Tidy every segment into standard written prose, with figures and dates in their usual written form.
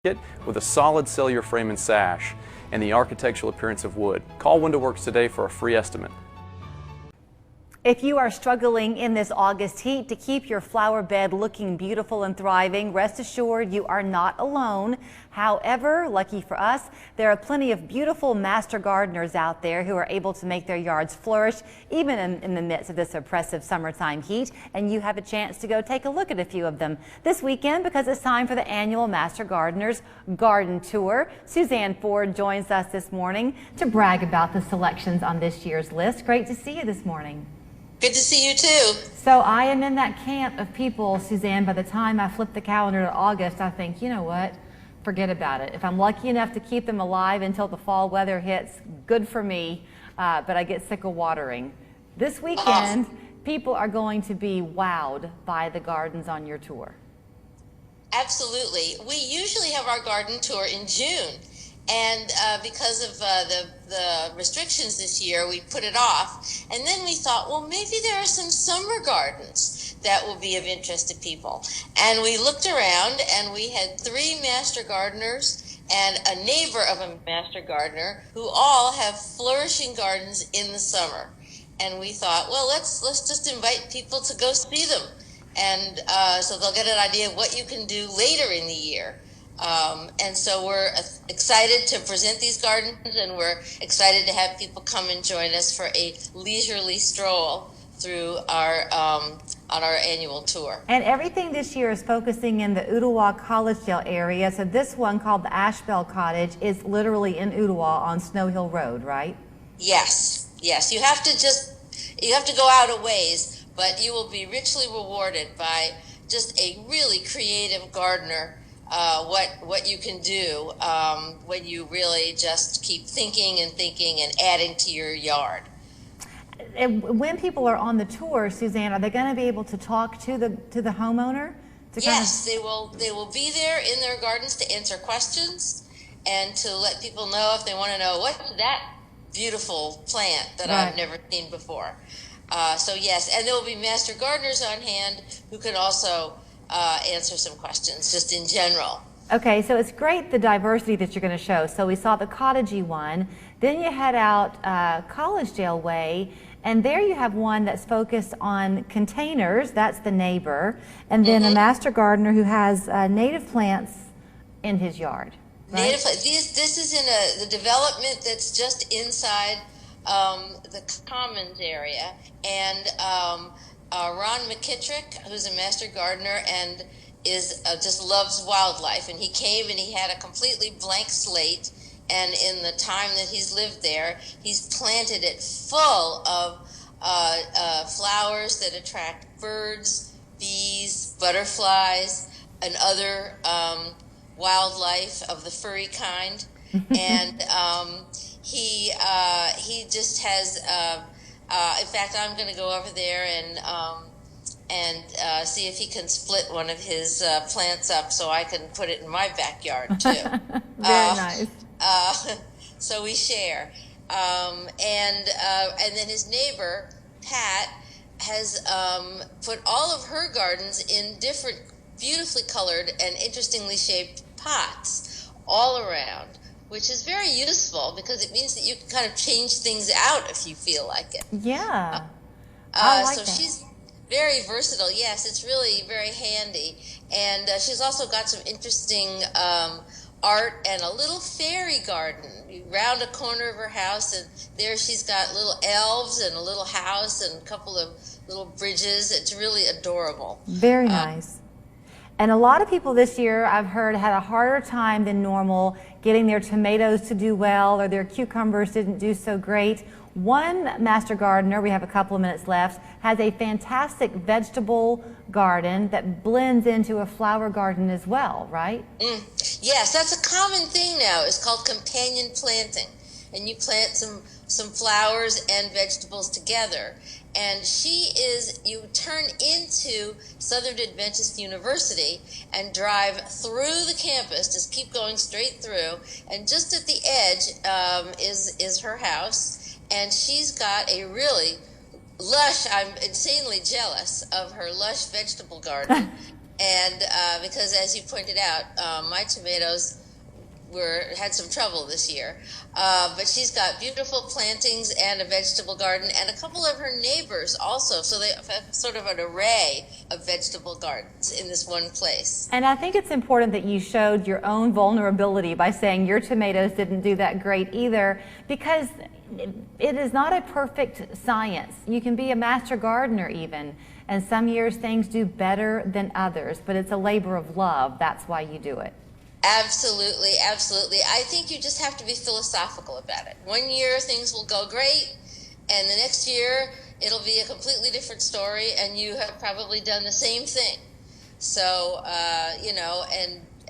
with a solid cellular frame and sash and the architectural appearance of wood. Call Window Works today for a free estimate. If you are struggling in this August heat to keep your flower bed looking beautiful and thriving, rest assured you are not alone. However, lucky for us, there are plenty of beautiful master gardeners out there who are able to make their yards flourish even in the midst of this oppressive summertime heat, and you have a chance to go take a look at a few of them this weekend because it's time for the annual Master Gardeners Garden Tour. Suzanne Ford joins us this morning to brag about the selections on this year's list. Great to see you this morning. Good to see you too. So I am in that camp of people, Suzanne, by the time I flip the calendar to August, I think, you know what, forget about it. If I'm lucky enough to keep them alive until the fall weather hits, good for me, but I get sick of watering. This weekend, people are going to be wowed by the gardens on your tour. Absolutely. We usually have our garden tour in June. And because of the restrictions this year, we put it off. And then we thought, well, maybe there are some summer gardens that will be of interest to people. And we looked around, and we had 3 master gardeners and a neighbor of a master gardener who all have flourishing gardens in the summer. And we thought, well, let's just invite people to go see them. And so they'll get an idea of what you can do later in the year. And so we're excited to present these gardens, and we're excited to have people come and join us for a leisurely stroll through our on our annual tour. And everything this year is focusing in the Ooltewah Collegedale area. So this one, called the Ashbell Cottage, is literally in Ooltewah on Snow Hill Road, right? Yes, yes. You have to go out a ways, but you will be richly rewarded by just a really creative gardener. What you can do when you really just keep thinking and adding to your yard. And when people are on the tour, Suzanne, are they going to be able to talk to the homeowner? Yes, they will be there in their gardens to answer questions and to let people know if they want to know what's that beautiful plant that I've never seen before. So yes, and there will be master gardeners on hand who can also answer some questions just in general. Okay, so it's great the diversity that you're going to show. So we saw the cottagey one, then you head out Collegedale Way, and there you have one that's focused on containers. That's the neighbor, and then a master gardener who has native plants in his yard. Right? Native plants. This is in the development that's just inside the commons area, and Ron McKittrick, who's a master gardener and is just loves wildlife, and he came and he had a completely blank slate, and in the time that he's lived there, he's planted it full of flowers that attract birds, bees, butterflies, and other wildlife of the furry kind. And he just has in fact, I'm going to go over there and see if he can split one of his plants up so I can put it in my backyard too. Very nice. So we share, and then his neighbor Pat has put all of her gardens in different, beautifully colored and interestingly shaped pots all around, which is very useful because it means that you can kind of change things out if you feel like it. Yeah. I like so that. She's very versatile. Yes, it's really very handy. And she's also got some interesting art and a little fairy garden. You round a corner of her house, and there she's got little elves and a little house and a couple of little bridges. It's really adorable. Very nice. And a lot of people this year, I've heard, had a harder time than normal getting their tomatoes to do well, or their cucumbers didn't do so great. One master gardener, we have a couple of minutes left, has a fantastic vegetable garden that blends into a flower garden as well, right? Yes, that's a common thing now. It's called companion planting. And you plant some flowers and vegetables together. And you turn into Southern Adventist University and drive through the campus, just keep going straight through, and just at the edge is her house, and she's got a really lush, I'm insanely jealous of her lush vegetable garden. And because, as you pointed out, my tomatoes had some trouble this year. But she's got beautiful plantings and a vegetable garden, and a couple of her neighbors also. So they have sort of an array of vegetable gardens in this one place. And I think it's important that you showed your own vulnerability by saying your tomatoes didn't do that great either, because it is not a perfect science. You can be a master gardener even, and some years things do better than others, but it's a labor of love. That's why you do it. Absolutely, absolutely. I think you just have to be philosophical about it. One year things will go great, and the next year it'll be a completely different story, and you have probably done the same thing. So, you know,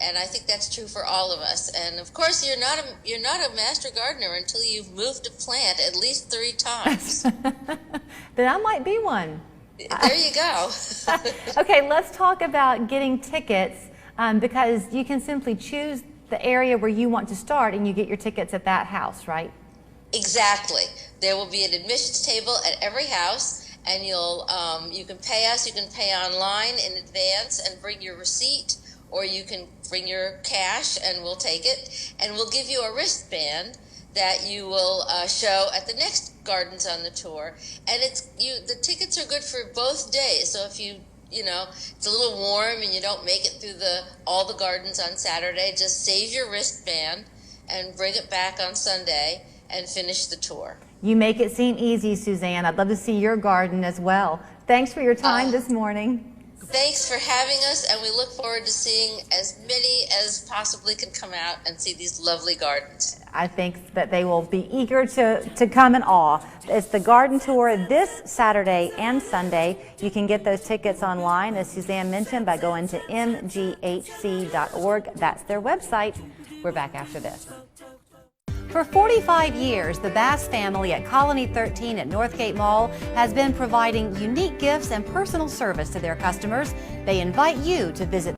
and I think that's true for all of us. And of course, you're not a master gardener until you've moved a plant at least 3 times. Then I might be one. There you go. Okay, let's talk about getting tickets, because you can simply choose the area where you want to start and you get your tickets at that house, right? Exactly. There will be an admissions table at every house, and you can pay us. You can pay online in advance and bring your receipt, or you can bring your cash and we'll take it, and we'll give you a wristband that you will show at the next gardens on the tour. And the tickets are good for both days. So if you know, it's a little warm and you don't make it through all the gardens on Saturday, just save your wristband and bring it back on Sunday and finish the tour. You make it seem easy, Suzanne. I'd love to see your garden as well. Thanks for your time this morning. Thanks for having us, and we look forward to seeing as many as possibly can come out and see these lovely gardens. I think that they will be eager to come in awe. It's the garden tour this Saturday and Sunday. You can get those tickets online, as Suzanne mentioned, by going to mghc.org. That's their website. We're back after this. For 45 years, the Bass family at Colony 13 at Northgate Mall has been providing unique gifts and personal service to their customers. They invite you to visit